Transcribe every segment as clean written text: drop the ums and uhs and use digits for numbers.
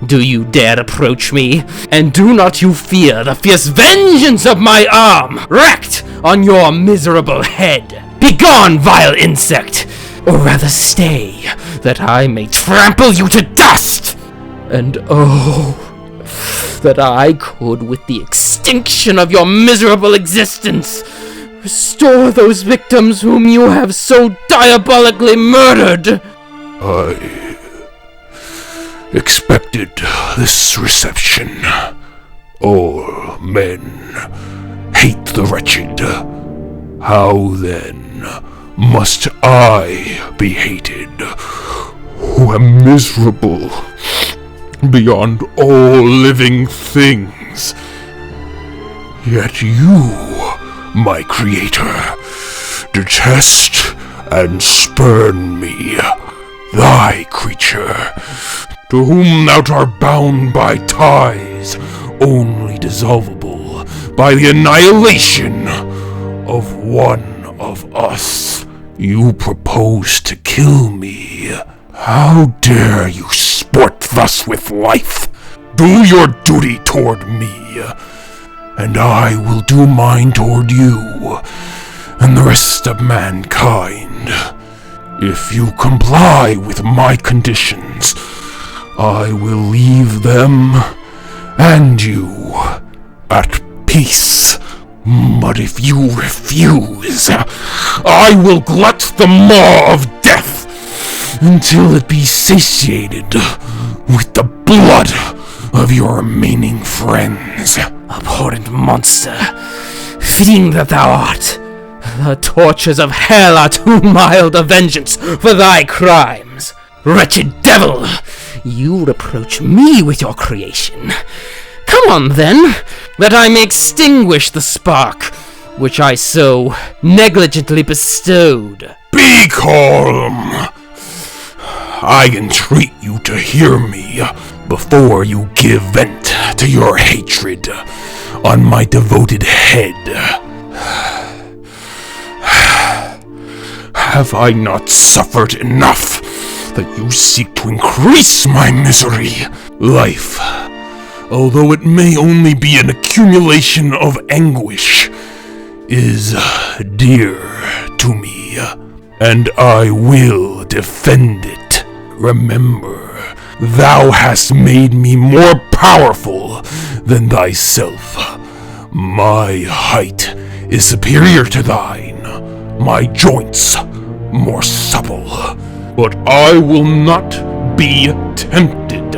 do you dare approach me? And do not you fear the fierce vengeance of my arm, wreaked on your miserable head. Begone, vile insect, or rather stay, that I may trample you to dust. And oh, that I could, with the extinction of your miserable existence, restore those victims whom you have so diabolically murdered. I expected this reception. All men hate the wretched. How then must I be hated, who am miserable beyond all living things? Yet you, my creator, detest and spurn me, thy creature, to whom thou art bound by ties only dissolvable by the annihilation of one of us. You propose to kill me. How dare you sport thus with life? Do your duty toward me, and I will do mine toward you and the rest of mankind. If you comply with my conditions, I will leave them and you at peace. But if you refuse, I will glut the maw of death until it be satiated with the blood of your remaining friends. Abhorrent monster, fiend that thou art, the tortures of hell are too mild a vengeance for thy crimes. Wretched devil, you reproach me with your creation. Come on, then, that I may extinguish the spark which I so negligently bestowed. Be calm! I entreat you to hear me before you give vent to your hatred on my devoted head. Have I not suffered enough that you seek to increase my misery? Life, although it may only be an accumulation of anguish, is dear to me, and I will defend it. Remember, thou hast made me more powerful than thyself. My height is superior to thine, my joints more supple, but I will not be tempted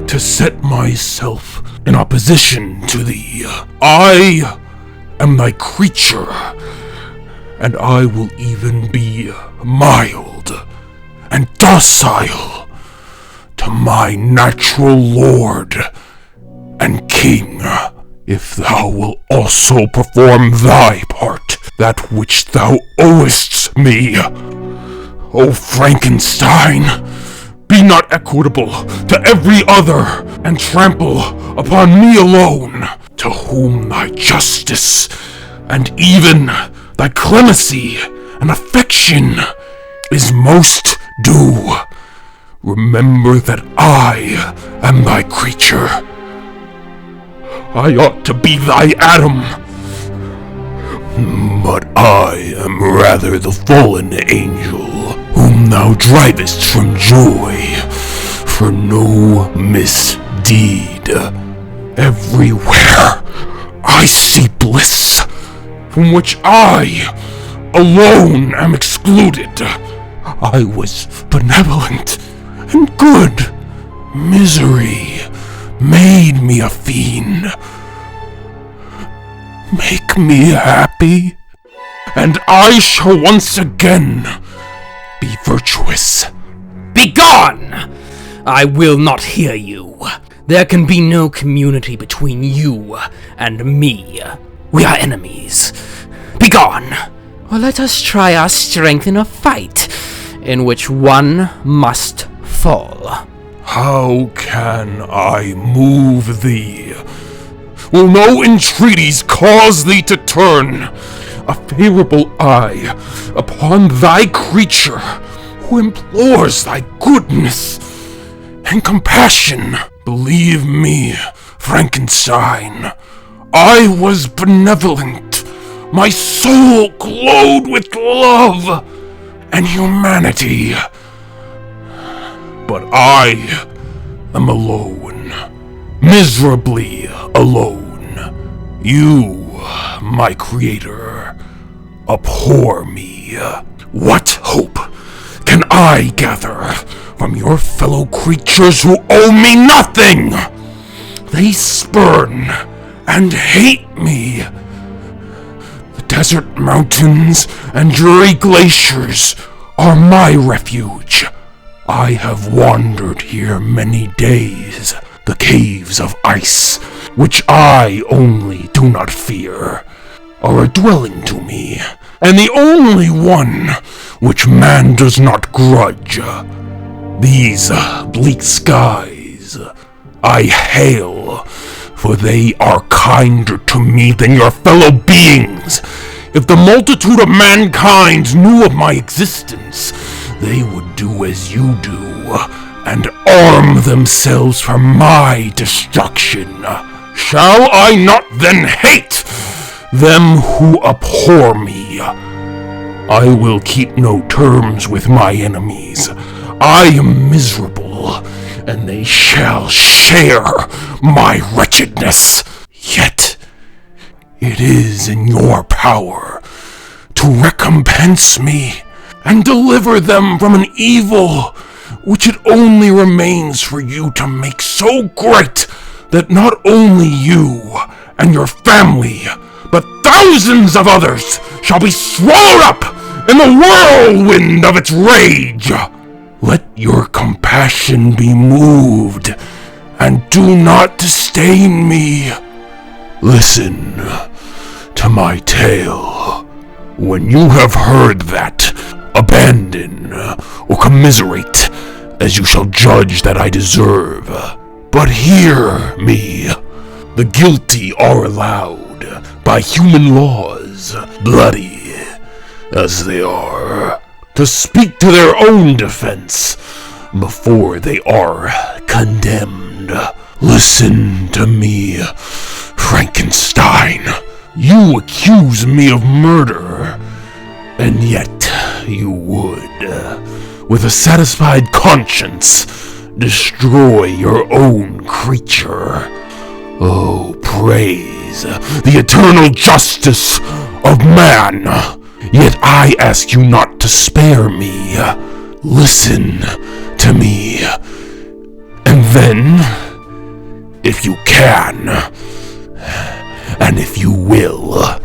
to set myself in opposition to thee. I am thy creature, and I will even be mild and docile to my natural lord and king, if thou wilt also perform thy part, that which thou owest me. O Frankenstein, be not equitable to every other, and trample upon me alone, to whom thy justice and even thy clemency and affection is most due. Remember that I am thy creature. I ought to be thy Adam, but I am rather the fallen angel whom thou drivest from joy for no misdeed. Everywhere I see bliss, from which I alone am excluded. I was benevolent and good. Misery made me a fiend. Make me happy, and I shall once again be virtuous. Begone! I will not hear you. There can be no community between you and me. We are enemies. Begone! Or let us try our strength in a fight, in which one must fall. How can I move thee? Will no entreaties cause thee to turn a favorable eye upon thy creature who implores thy goodness and compassion. Believe me, Frankenstein, I was benevolent. My soul glowed with love and humanity. But I am alone, miserably alone. You, my creator, abhor me. What hope can I gather from your fellow creatures who owe me nothing? They spurn and hate me. The desert mountains and dreary glaciers are my refuge. I have wandered here many days. The caves of ice, which I only do not fear, are a dwelling to me, and the only one which man does not grudge. These bleak skies I hail, for they are kinder to me than your fellow beings. If the multitude of mankind knew of my existence, they would do as you do, and arm themselves for my destruction. Shall I not then hate them who abhor me? I will keep no terms with my enemies. I am miserable, and they shall share my wretchedness. Yet, it is in your power to recompense me and deliver them from an evil which it only remains for you to make so great that not only you and your family, but thousands of others shall be swallowed up in the whirlwind of its rage. Let your compassion be moved, and do not disdain me. Listen to my tale. When you have heard that, abandon or commiserate as you shall judge that I deserve. But hear me. The guilty are allowed by human laws, bloody as they are, to speak to their own defense before they are condemned. Listen to me, Frankenstein. You accuse me of murder, and yet you would, with a satisfied conscience, destroy your own creature. Oh, praise the eternal justice of man! Yet I ask you not to spare me. Listen to me, and then, if you can, and if you will,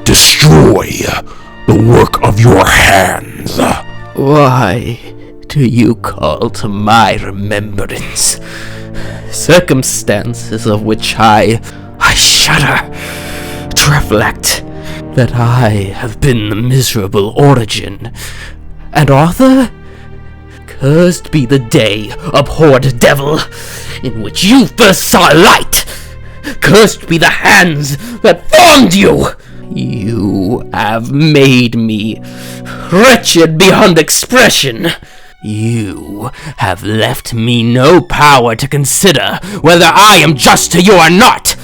destroy the work of your hands. Why do you call to my remembrance circumstances of which I shudder to reflect that I have been the miserable origin and author? Cursed be the day, abhorred devil, in which you first saw light! Cursed be the hands that formed you! You have made me wretched beyond expression. You have left me no power to consider whether I am just to you or not.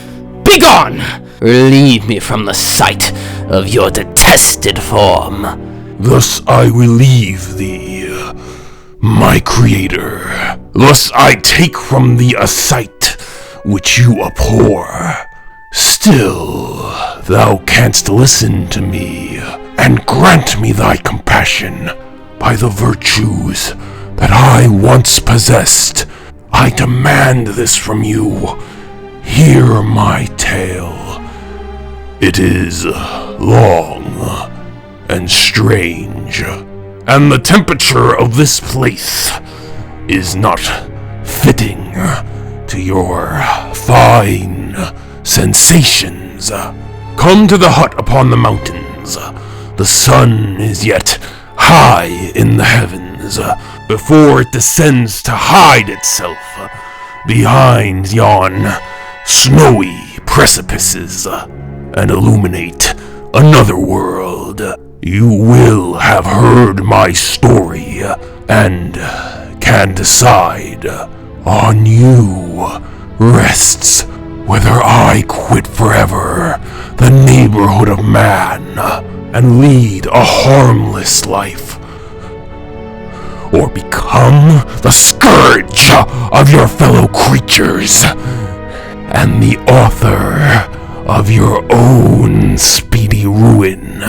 Begone! Relieve me from the sight of your detested form. Thus I relieve thee, my creator. Thus I take from thee a sight which you abhor. Still, thou canst listen to me, and grant me thy compassion. By the virtues that I once possessed, I demand this from you. Hear my tale. It is long and strange, and the temperature of this place is not fitting to your fine sensations. Come to the hut upon the mountains. The sun is yet high in the heavens before it descends to hide itself behind yon snowy precipices and illuminate another world. You will have heard my story and can decide On you rests whether I quit forever the neighborhood of man and lead a harmless life, or become the scourge of your fellow creatures and the author of your own speedy ruin.